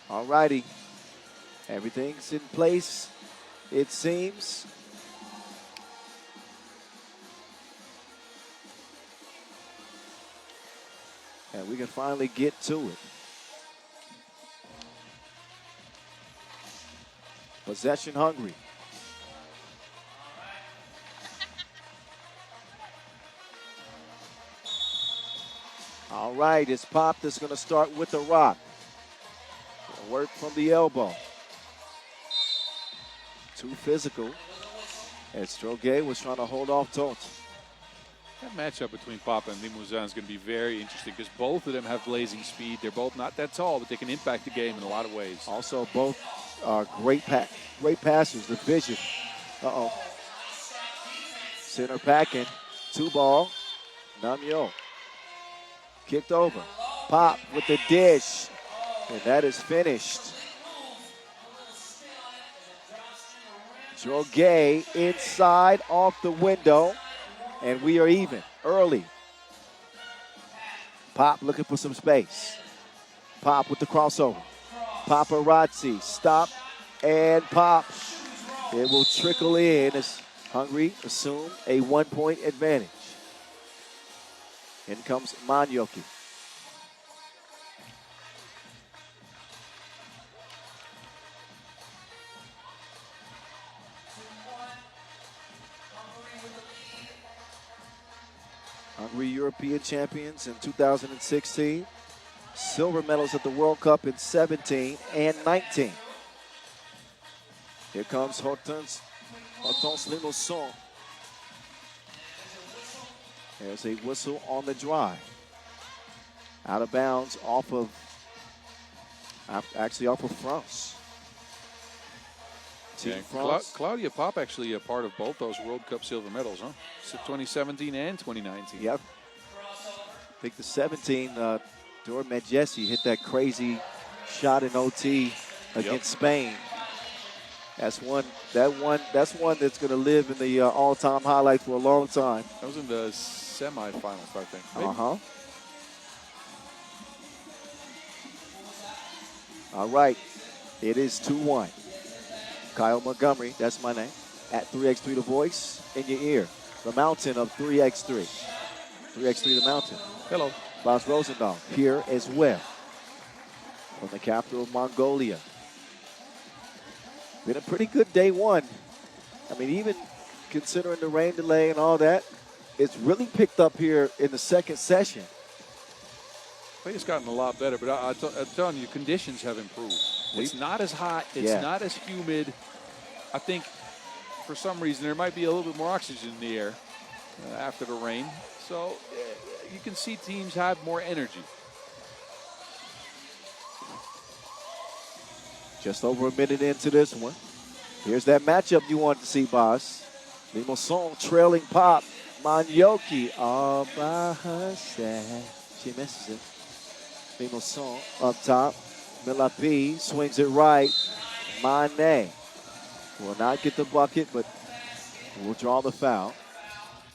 All righty. Everything's in place, it seems. And we can finally get to it. Possession hungry. All right, it's Pop that's going to start with the rock. Work from the elbow. Too physical. And Stroge was trying to hold off Toth. That matchup between Pop and Limousin is going to be very interesting because both of them have blazing speed. They're both not that tall, but they can impact the game in a lot of ways. Also, both are great passers. The vision. Uh-oh. Center packing. 2-ball. Namyo. Kicked over. Pop with the dish. And that is finished. Droge inside off the window. And we are even early. Pop looking for some space. Pop with the crossover. Paparazzi stop and pop. It will trickle in as Hungary assume a 1-point advantage. In comes Manyoki. Hungary European champions in 2016. Silver medals at the World Cup in 17 and 19. Here comes Hortense Limousin. There's a whistle on the drive. Out of bounds off of France. Team France. Claudia Pop actually a part of both those World Cup silver medals, huh? 2017 and 2019. Yep. I think the 17, Dora Medjesi hit that crazy shot in OT against Spain. That's one that's going to live in the all-time highlight for a long time. That was in the semifinals, I think. Maybe. All right. It is 2-1. Kyle Montgomery, that's my name, at 3x3 The Voice, in your ear. The mountain of 3x3. 3x3 The Mountain. Hello. Bas Rosendahl here as well. From the capital of Mongolia. Been a pretty good day one. I mean, even considering the rain delay and all that, it's really picked up here in the second session. I think it's gotten a lot better, but I'm telling you, conditions have improved. It's not as hot. It's not as humid. I think for some reason there might be a little bit more oxygen in the air after the rain. So you can see teams have more energy. Just over a minute into this one. Here's that matchup you wanted to see, boss. Limousin trailing Pop. Manyoki all by herself. She misses it. Limousin up top. Milapi swings it right. Mane will not get the bucket, but will draw the foul.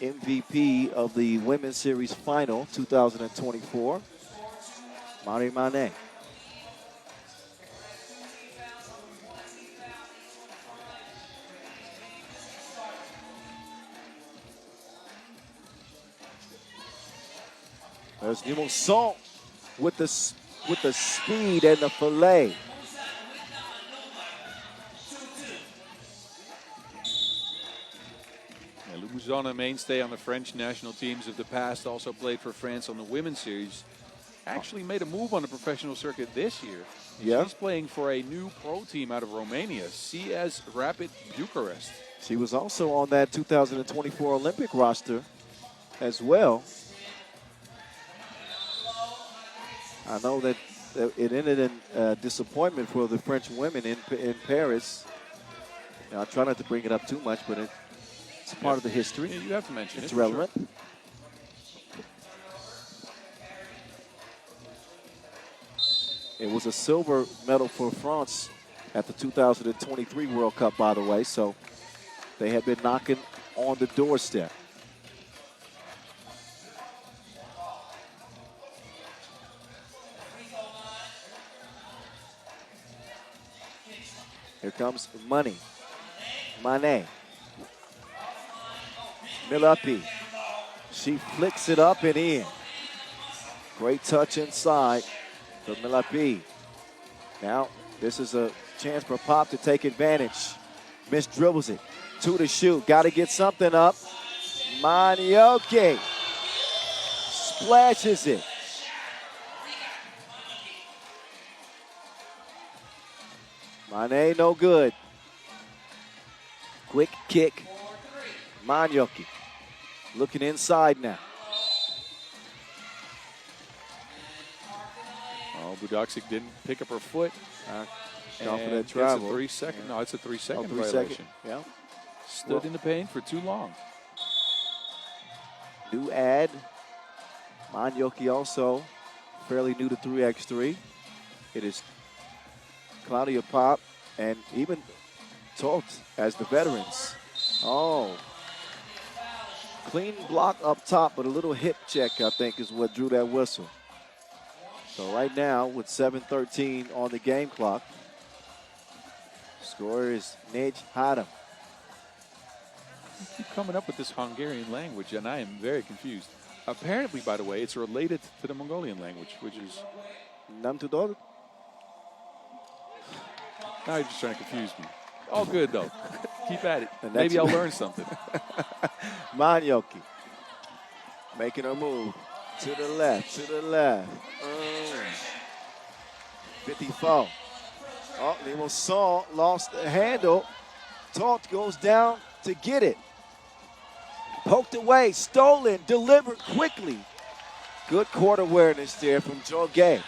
MVP of the Women's Series Final 2024, Mari Mane. There's Limousin with the speed and the fillet. Limousin, a mainstay on the French national teams of the past, also played for France on the Women's Series. Actually made a move on the professional circuit this year. Yeah. She's playing for a new pro team out of Romania, CS Rapid Bucharest. She was also on that 2024 Olympic roster as well. I know that it ended in disappointment for the French women in Paris. Now, I try not to bring it up too much, but it's part of the history. Yeah, you have to mention it. It's relevant. Sure. It was a silver medal for France at the 2023 World Cup, by the way, so they had been knocking on the doorstep. Here comes Mane. Milapi. She flicks it up and in. Great touch inside for Milapi. Now, this is a chance for Pop to take advantage. Miss dribbles it. 2 to shoot. Got to get something up. Manioki splashes it. Mane, no good. Quick kick. Manioki looking inside now. Oh, Budaksik didn't pick up her foot. Gone for that travel. It's a 3 second. Yeah. No, it's a 3 second 3 violation. second. Yeah. Stood in the paint for too long. New ad. Manioki also fairly new to 3x3. It is Claudia Pop and even Tolt as the veterans. Oh. Clean block up top, but a little hip check, I think, is what drew that whistle. So right now, with 7:13 on the game clock, scorer is Nej Hadam. You keep coming up with this Hungarian language, and I am very confused. Apparently, by the way, it's related to the Mongolian language, which is... Nem tudod? Now you're just trying to confuse me. All good, though. Keep at it. And Maybe I'll learn something. Manioki making a move to the left, 54. Oh, Limonson lost the handle. Tolt goes down to get it. Poked away, stolen, delivered quickly. Good court awareness there from Jorge.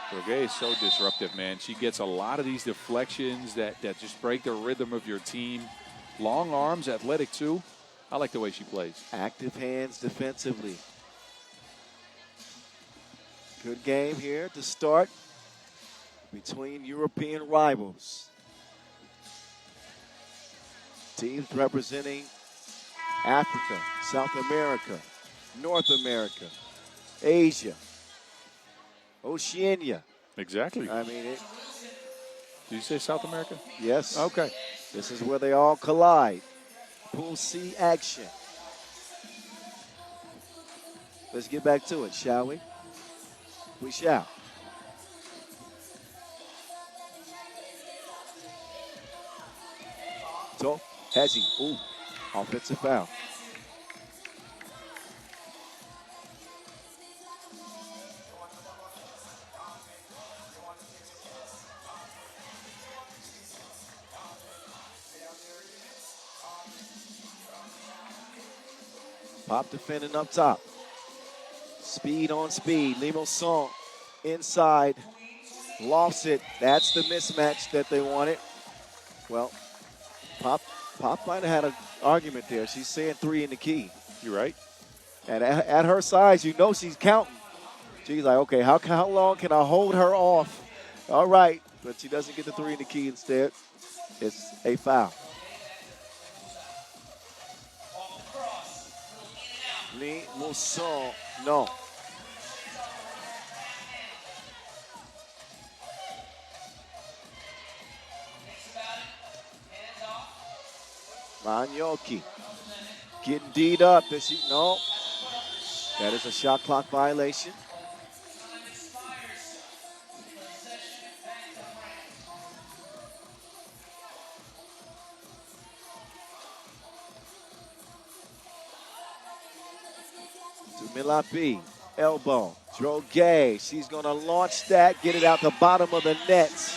Jorge is so disruptive, man. She gets a lot of these deflections that just break the rhythm of your team. Long arms, athletic too. I like the way she plays. Active hands defensively. Good game here to start between European rivals. Teams representing Africa, South America, North America, Asia, Oceania. Exactly. I mean, Did you say South America? Yes. Okay. This is where they all collide. Pool C action. Let's get back to it, shall we? We shall. So, Hezzy, ooh, offensive foul. Pop defending up top. Speed on speed. Limonson inside. Lofts it. That's the mismatch that they wanted. Well, Pop might have had an argument there. She's saying 3 in the key. You're right. And at her size, you know she's counting. She's like, okay, how long can I hold her off? All right. But she doesn't get the 3 in the key instead. It's a foul. Limonson, no. Manioki getting D'd up. Does she? No. That is a shot clock violation. To Milapi. Elbow. Droge. She's going to launch that, get it out the bottom of the net.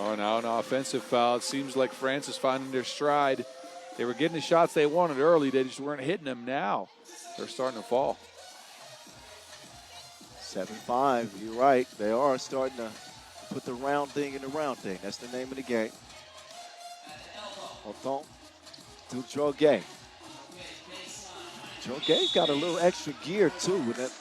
Oh, now an offensive foul. It seems like France is finding their stride. They were getting the shots they wanted early. They just weren't hitting them now. They're starting to fall. 7-5. You're right. They are starting to put the round thing in the round thing. That's the name of the game. Autant to Droge. Droge's got a little extra gear, too. With that.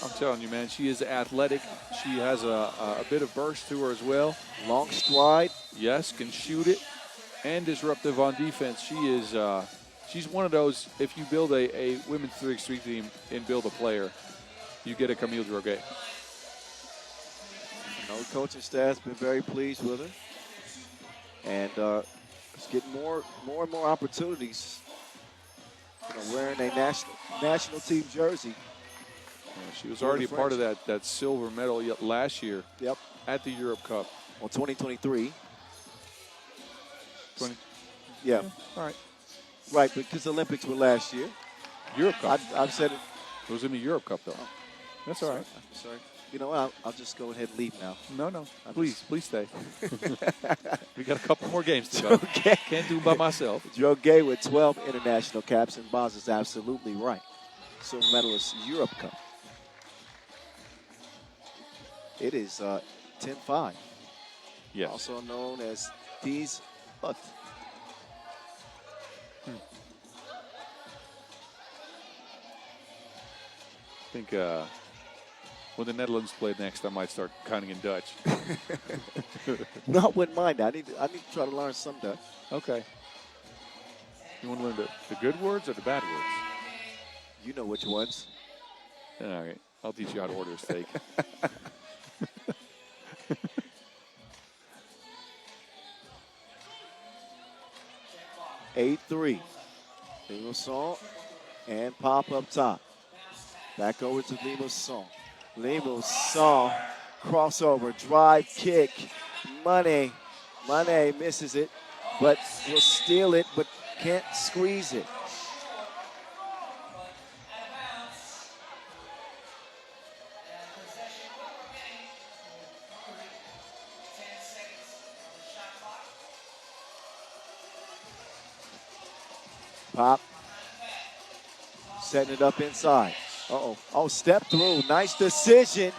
I'm telling you, man, she is athletic. She has a bit of burst to her as well. Long stride. Yes, can shoot it and disruptive on defense. she's one of those, if you build a women's 3x3 team and build a player, you get a Camille Droguet. The coaching staff's been very pleased with her. And it's getting more and more opportunities, wearing a national team jersey. Yeah, she was already a part of that silver medal last year. Yep. At the Europe Cup. Well, 2023. 20. Yeah. All right. Right, because the Olympics were last year. Europe Cup. I've said it. It was in the Europe Cup, though. That's all right. I'm sorry. You know what? I'll just go ahead and leave now. No. Please stay. We got a couple more games to go. Okay. Can't do it by myself. Droguet with 12 international caps, and Boz is absolutely right. Silver medalist Europe Cup. It is 10-5. Yes. Also known as These Ut. I think when the Netherlands play next, I might start counting in Dutch. No, I wouldn't mind that. I need to try to learn some Dutch. Okay. You want to learn the good words or the bad words? You know which ones. All right. I'll teach you how to order a steak. 8-3. Limassol and pop up top. Back over to Limassol. Limassol crossover, drive kick. Money misses it, but will steal it, but can't squeeze it. Pop. Setting it up inside. Uh-oh. Oh, step through. Nice decision.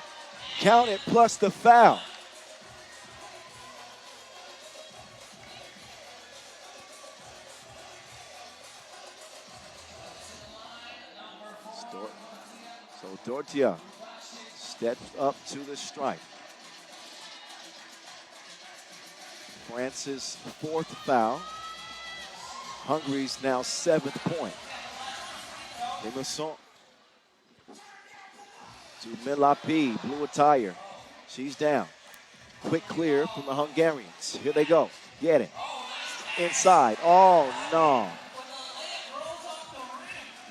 Count it plus the foul. So Dortia steps up to the stripe. France's fourth foul. Hungary's now seventh point. Limassol to Milapi, blue attire. She's down. Quick clear from the Hungarians. Here they go. Get it. Inside. Oh, no.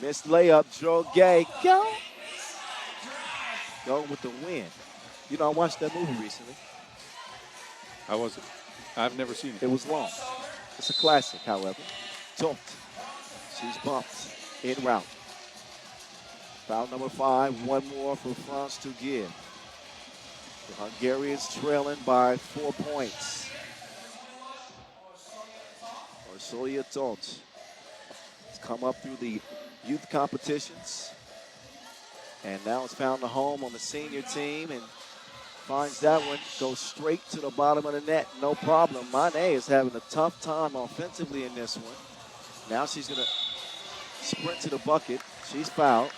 Missed layup. Droguet. Go. Go with the win. You know, I watched that movie recently. How was it? I've never seen it. It was long. It's a classic, however. Tolt. She's bumped in route. Foul number 5. One more for France to give. The Hungarians trailing by 4 points. Orsolia Tolt has come up through the youth competitions and now has found a home on the senior team and finds that one, goes straight to the bottom of the net, no problem. Mane is having a tough time offensively in this one. Now she's going to sprint to the bucket. She's fouled.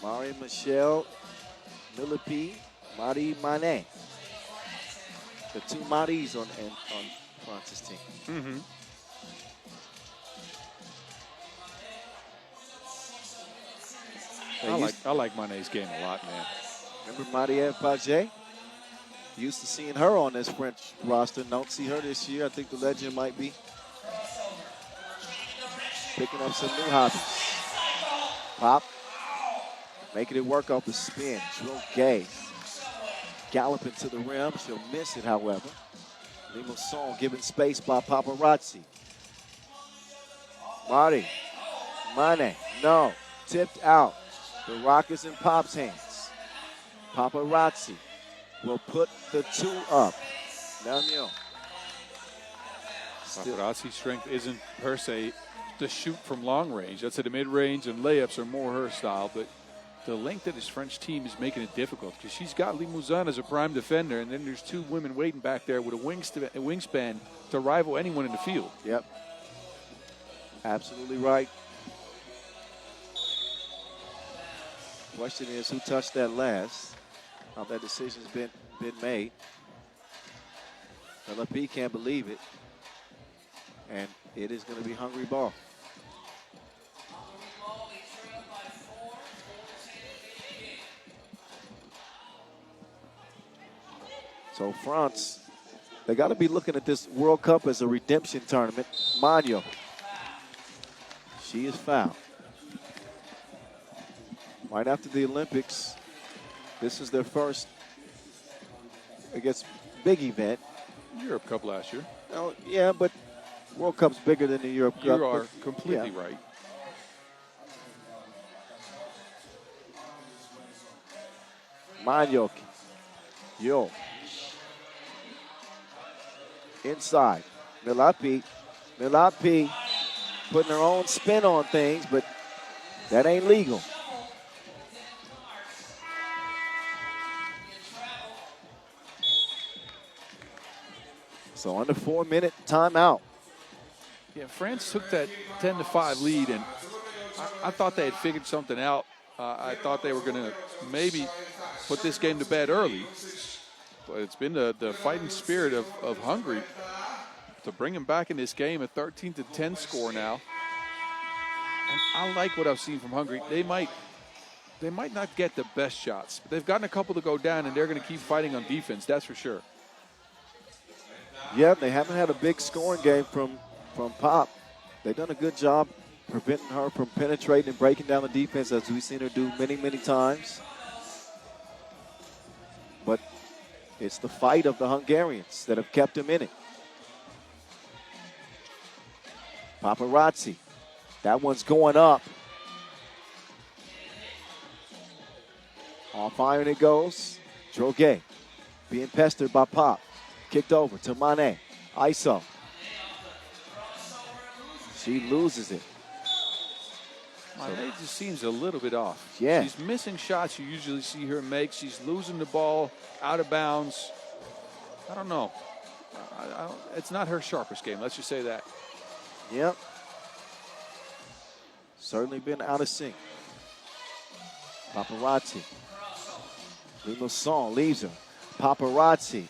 Marie-Michelle Milipi, Marie Mane. The two Maries on France's team. Mm-hmm. I like Mane's game a lot, man. Remember Marie Paget? Used to seeing her on this French roster. Don't see her this year. I think the legend might be picking up some new hobbies. Pop. Making it work off the spin. Droguet galloping to the rim. She'll miss it, however. Limassol given space by Paparazzi. Marty. Mane. No. Tipped out. The rock is in Pop's hands. Paparazzi will put the 2 up. Daniel. Paparazzi's strength isn't per se to shoot from long range. That's at the mid-range, and layups are more her style, but the length of this French team is making it difficult because she's got Limousin as a prime defender, and then there's two women waiting back there with a wingspan to rival anyone in the field. Yep. Absolutely right. Question is, who touched that last? How that decision's been made. LP can't believe it. And it is going to be Hungary ball. So France, they got to be looking at this World Cup as a redemption tournament. Magno, she is fouled. Right after the Olympics, this is their first, I guess, big event. Europe Cup last year. Oh, yeah, but World Cup's bigger than the Europe Cup. You are completely right. Magno, yo. Inside, Milapi putting her own spin on things, but that ain't legal. So under 4-minute timeout. Yeah, France took that 10-5 lead, and I thought they had figured something out. I thought they were going to maybe put this game to bed early. But it's been the fighting spirit of Hungary to bring them back in this game, a 13-10 score now. And I like what I've seen from Hungary. They might not get the best shots, but they've gotten a couple to go down, and they're going to keep fighting on defense, that's for sure. Yeah, they haven't had a big scoring game from Pop. They've done a good job preventing her from penetrating and breaking down the defense, as we've seen her do many, many times. But it's the fight of the Hungarians that have kept them in it. Paparazzi. That one's going up. Off iron it goes. Droguet being pestered by Pop. Kicked over to Mane. ISO. She loses it. Mane just seems a little bit off. Yeah. She's missing shots you usually see her make. She's losing the ball out of bounds. I don't know. It's not her sharpest game. Let's just say that. Yep. Certainly been out of sync. Paparazzi. Limousin leaves her. Paparazzi.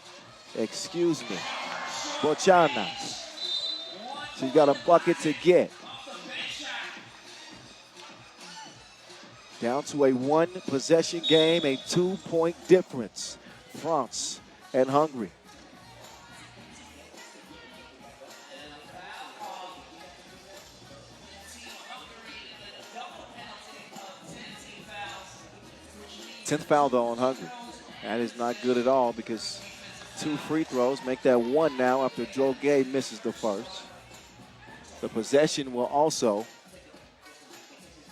Excuse me. Bocciana. She's got a bucket to get. Down to a one-possession game, a 2-point difference. France and Hungary. Tenth foul, though, on Hungary. That is not good at all because 2 free throws make that 1 now after Droguet misses the first. The possession will also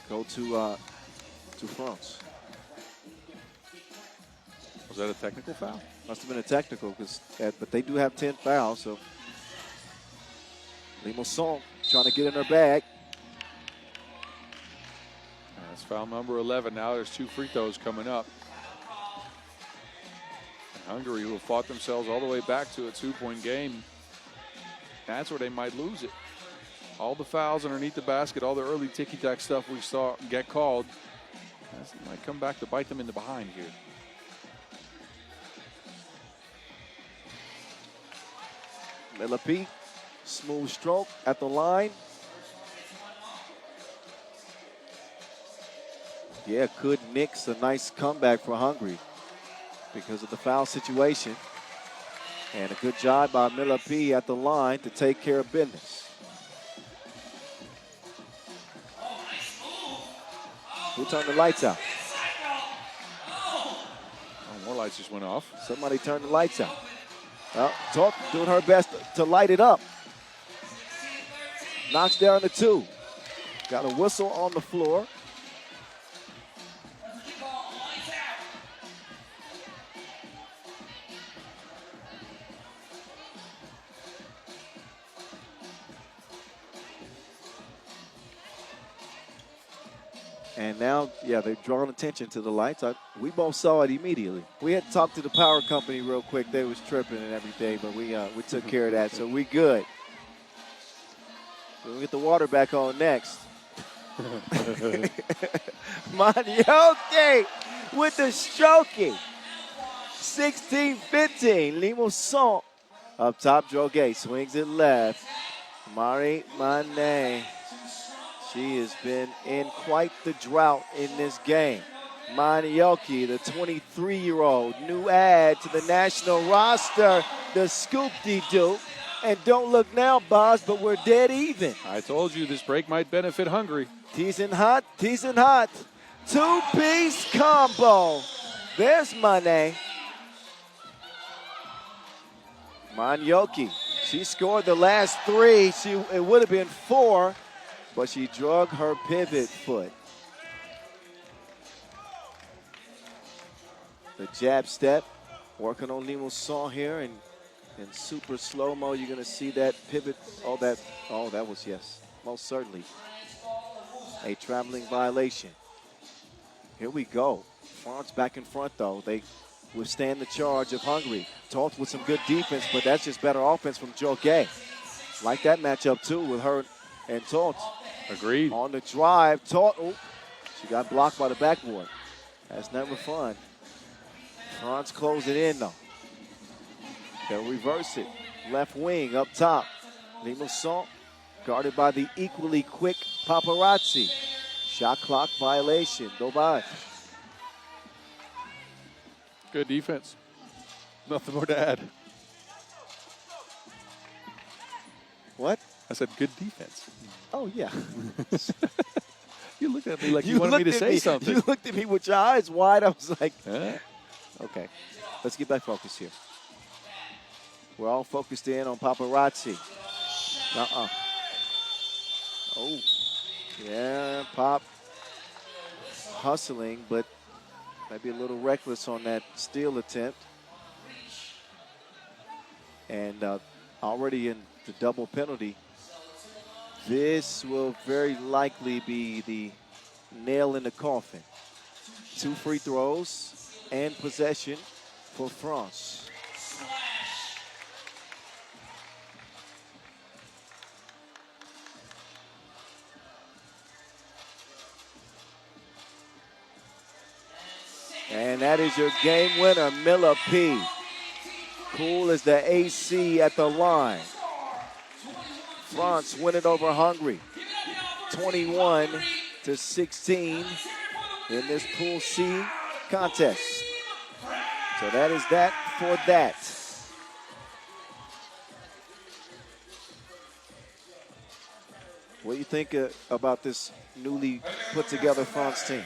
go to France. Was that a technical foul? Must have been a technical, but they do have 10 fouls, so Limousin trying to get in her bag. That's foul number 11. Now there's 2 free throws coming up. And Hungary, who have fought themselves all the way back to a 2-point game, that's where they might lose it. All the fouls underneath the basket, all the early ticky-tack stuff we saw get called, that might come back to bite them in the behind here. Milapi, smooth stroke at the line. Yeah, could nix a nice comeback for Hungary because of the foul situation. And a good job by Milapi at the line to take care of business. Who turned the lights out? Oh, more lights just went off. Somebody turned the lights out. Well, Talk doing her best to light it up. Knocks down the 2. Got a whistle on the floor. And now, yeah, they've drawn attention to the lights. We both saw it immediately. We had to talk to the power company real quick. They was tripping and everything, but we took care of that, so we good. We'll get the water back on next. Manioki with the stroking. 16-15. Limousin up top. Droguet swings it left. Marie Mané. She has been in quite the drought in this game. Manioki, the 23-year-old, new add to the national roster, the scoop-de-doop. And don't look now, Boz, but we're dead even. I told you this break might benefit Hungary. Teasing hot, teasing hot. Two-piece combo. There's Mané. Manioki, she scored the last 3. It would have been 4. But she drug her pivot foot. The jab step, working on Limousin here, and in super slow-mo, you're going to see that pivot. Oh, that was, yes, most certainly a traveling violation. Here we go. France back in front, though. They withstand the charge of Hungary. Toth with some good defense, but that's just better offense from Droguet. Like that matchup, too, with her and Toth. Agreed. On the drive, Toth. Oh, she got blocked by the backboard. That's never fun. France closing in, though. They'll reverse it. Left wing up top. Limousin guarded by the equally quick Paparazzi. Shot clock violation. Dommage. Good defense. Nothing more to add. What? I said good defense. Oh, yeah. You looked at me like you wanted me to say something. You looked at me with your eyes wide. I was like, okay. Let's get back focused here. We're all focused in on Paparazzi. Oh, yeah, Pop hustling, but maybe a little reckless on that steal attempt. And already in the double penalty. This will very likely be the nail in the coffin. 2 free throws and possession for France. And that is your game winner, Miller P. Cool as the AC at the line. France win it over Hungary, 21-16 in this Pool C contest. So that is that for that. What do you think about this newly put together France team?